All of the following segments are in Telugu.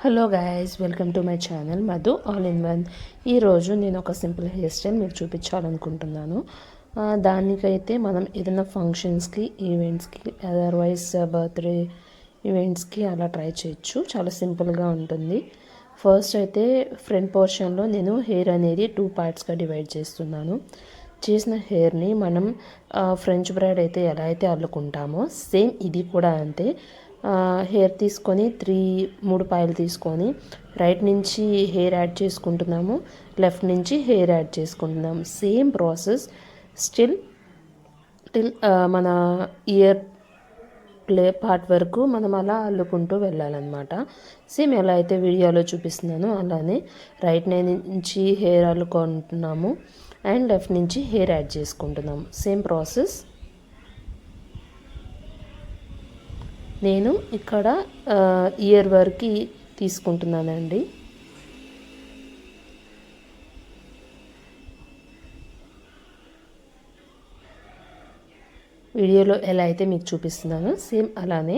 Hello guys, welcome to my channel Madhu all in one. ఈరోజు నేను ఒక సింపుల్ హెయిర్ స్టైల్ మీకు చూపించాలనుకుంటున్నాను. దానికైతే మనం ఏదైనా ఫంక్షన్స్కి, ఈవెంట్స్కి, అదర్వైజ్ బర్త్డే ఈవెంట్స్కి అలా ట్రై చేయొచ్చు. చాలా సింపుల్గా ఉంటుంది. ఫస్ట్ అయితే ఫ్రంట్ పోర్షన్లో నేను హెయిర్ అనేది 2 పార్ట్స్గా డివైడ్ చేస్తున్నాను. చేసిన హెయిర్ని మనం ఫ్రెంచ్ బ్రైడ్ అయితే ఎలా అయితే అల్లుకుంటామో సేమ్ ఇది కూడా అంతే. హెయిర్ తీసుకొని 3 పాయలు తీసుకొని రైట్ నుంచి హెయిర్ యాడ్ చేసుకుంటున్నాము, లెఫ్ట్ నుంచి హెయిర్ యాడ్ చేసుకుంటున్నాము. సేమ్ ప్రాసెస్ టిల్ మన ఇయర్ ప్లే పార్ట్ వరకు మనం అలా అల్లుకుంటూ వెళ్ళాలన్నమాట. సేమ్ ఎలా అయితే వీడియోలో చూపిస్తున్నానో అలానే రైట్ నుంచి హెయిర్ అల్లుకుంటున్నాము అండ్ లెఫ్ట్ నుంచి హెయిర్ యాడ్ చేసుకుంటున్నాము. Same process. నేను ఇక్కడ ఇయర్ వరకు తీసుకుంటున్నానండి. వీడియోలో ఎలా అయితే మీకు చూపిస్తున్నానో సేమ్ అలానే.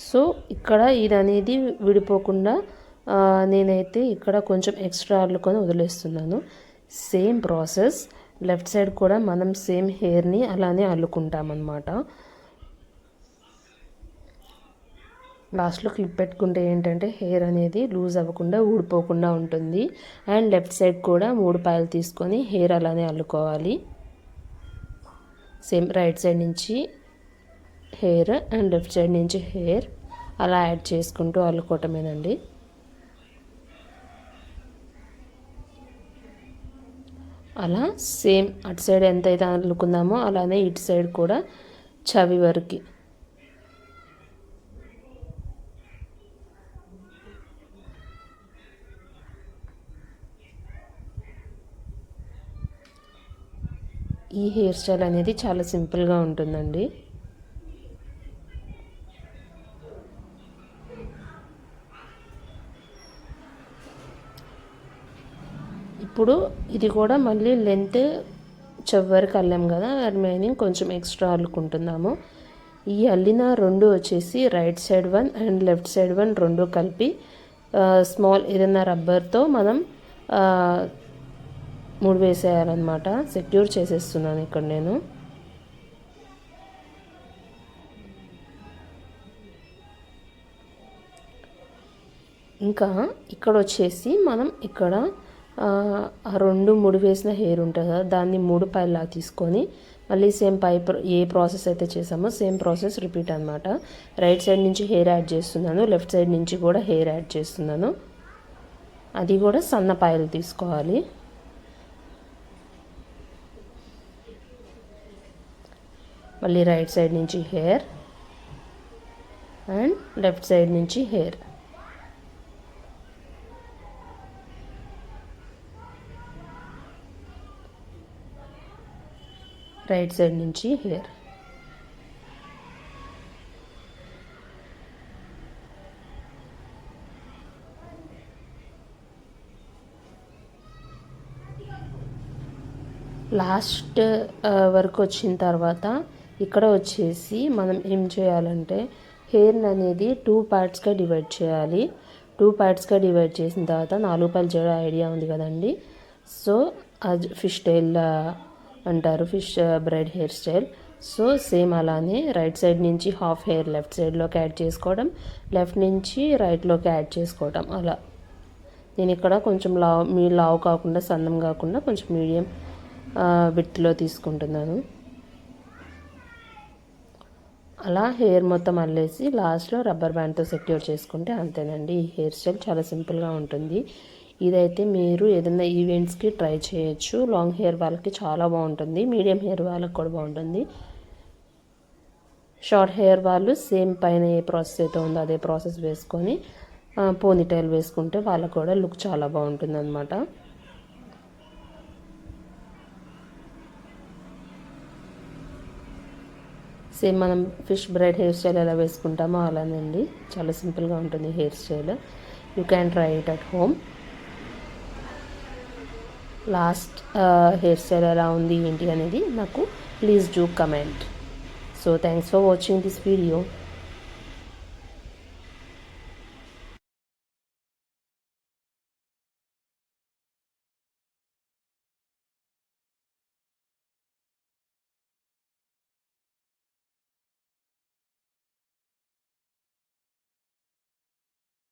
సో ఇక్కడ ఇది అనేది విడిపోకుండా నేనైతే ఇక్కడ కొంచెం ఎక్స్ట్రా అల్లుకొని వదిలేస్తున్నాను. సేమ్ ప్రాసెస్ లెఫ్ట్ సైడ్ కూడా మనం సేమ్ హెయిర్ని అలానే అల్లుకుంటామన్నమాట. లాస్ట్లో క్లిప్ పెట్టుకుంటే ఏంటంటే హెయిర్ అనేది లూజ్ అవ్వకుండా ఊడిపోకుండా ఉంటుంది. అండ్ లెఫ్ట్ సైడ్ కూడా 3 పాయలు తీసుకొని హెయిర్ అలానే అల్లుకోవాలి. సేమ్ రైట్ సైడ్ నుంచి హెయిర్ అండ్ లెఫ్ట్ సైడ్ నుంచి హెయిర్ అలా యాడ్ చేసుకుంటూ అల్లుకోవటమేనండి. అలా సేమ్ అటు సైడ్ ఎంతైతే అల్లుకుందామో అలానే ఇటు సైడ్ కూడా చవి వరకు. ఈ హెయిర్ స్టైల్ అనేది చాలా సింపుల్గా ఉంటుందండి. ఇప్పుడు ఇది కూడా మళ్ళీ లెంత్ చివరికి అల్లాం కదా, రిమైనింగ్ కొంచెం ఎక్స్ట్రా అల్లుకుంటున్నాము. ఈ అల్లిన 2 వచ్చేసి right side 1 and left side 1 2 కలిపి స్మాల్ ఏదైనా రబ్బర్తో మనం ముడి వేసేయాలన్నమాట. సెక్యూర్ చేసేస్తున్నాను ఇక్కడ నేను. ఇంకా ఇక్కడ వచ్చేసి మనం ఇక్కడ ఆ 2 ముడి వేసిన హెయిర్ ఉంటుంది కదా, దాన్ని 3 పాయలా తీసుకొని మళ్ళీ సేమ్ ఏ ప్రాసెస్ అయితే చేసామో సేమ్ ప్రాసెస్ రిపీట్ అనమాట. రైట్ సైడ్ నుంచి హెయిర్ యాడ్ చేస్తున్నాను, లెఫ్ట్ సైడ్ నుంచి కూడా హెయిర్ యాడ్ చేస్తున్నాను. అది కూడా సన్న పాయలు తీసుకోవాలి. మళ్ళీ రైట్ సైడ్ నుంచి హెయిర్ అండ్ లెఫ్ట్ సైడ్ నుంచి హెయిర్. రైట్ సైడ్ నుంచి హెయిర్. లాస్ట్ వరకు వచ్చిన తర్వాత ఇక్కడ వచ్చేసి మనం ఏం చేయాలంటే హెయిర్ అనేది 2 పార్ట్స్గా డివైడ్ చేయాలి. 2 పార్ట్స్గా డివైడ్ చేసిన తర్వాత 4 పాయలు చేయడం ఐడియా ఉంది కదండి. సో అది ఫిష్ టైల్ అంటారు, fish braid hair style. So same అలానే రైట్ సైడ్ నుంచి హాఫ్ హెయిర్ లెఫ్ట్ సైడ్లోకి యాడ్ చేసుకోవడం, లెఫ్ట్ నుంచి రైట్లోకి యాడ్ చేసుకోవడం. అలా నేను ఇక్కడ కొంచెం లావు కాకుండా సన్నం కాకుండా కొంచెం మీడియం విడ్త్లో తీసుకుంటున్నాను. అలా హెయిర్ మొత్తం అల్లేసి లాస్ట్లో రబ్బర్ బ్యాండ్తో సెక్యూర్ చేసుకుంటే అంతేనండి. ఈ హెయిర్ స్టైల్ చాలా సింపుల్గా ఉంటుంది. ఇదైతే మీరు ఏదైనా ఈవెంట్స్కి ట్రై చేయొచ్చు. లాంగ్ హెయిర్ వాళ్ళకి చాలా బాగుంటుంది, మీడియం హెయిర్ వాళ్ళకి కూడా బాగుంటుంది. షార్ట్ హెయిర్ వాళ్ళు సేమ్ పైన ఏ ప్రాసెస్ అయితే ఉందో అదే ప్రాసెస్ వేసుకొని పోనీటైల్ వేసుకుంటే వాళ్ళకు కూడా లుక్ చాలా బాగుంటుంది అన్నమాట. సేమ్ మనం ఫిష్ బ్రైడ్ హెయిర్ స్టైల్ ఎలా వేసుకుంటామో అలానండి. చాలా సింపుల్గా ఉంటుంది hair style. You can try it at home. Last hair style ఎలా ఉంది ఏంటి అనేది నాకు please do comment. So thanks for watching this video.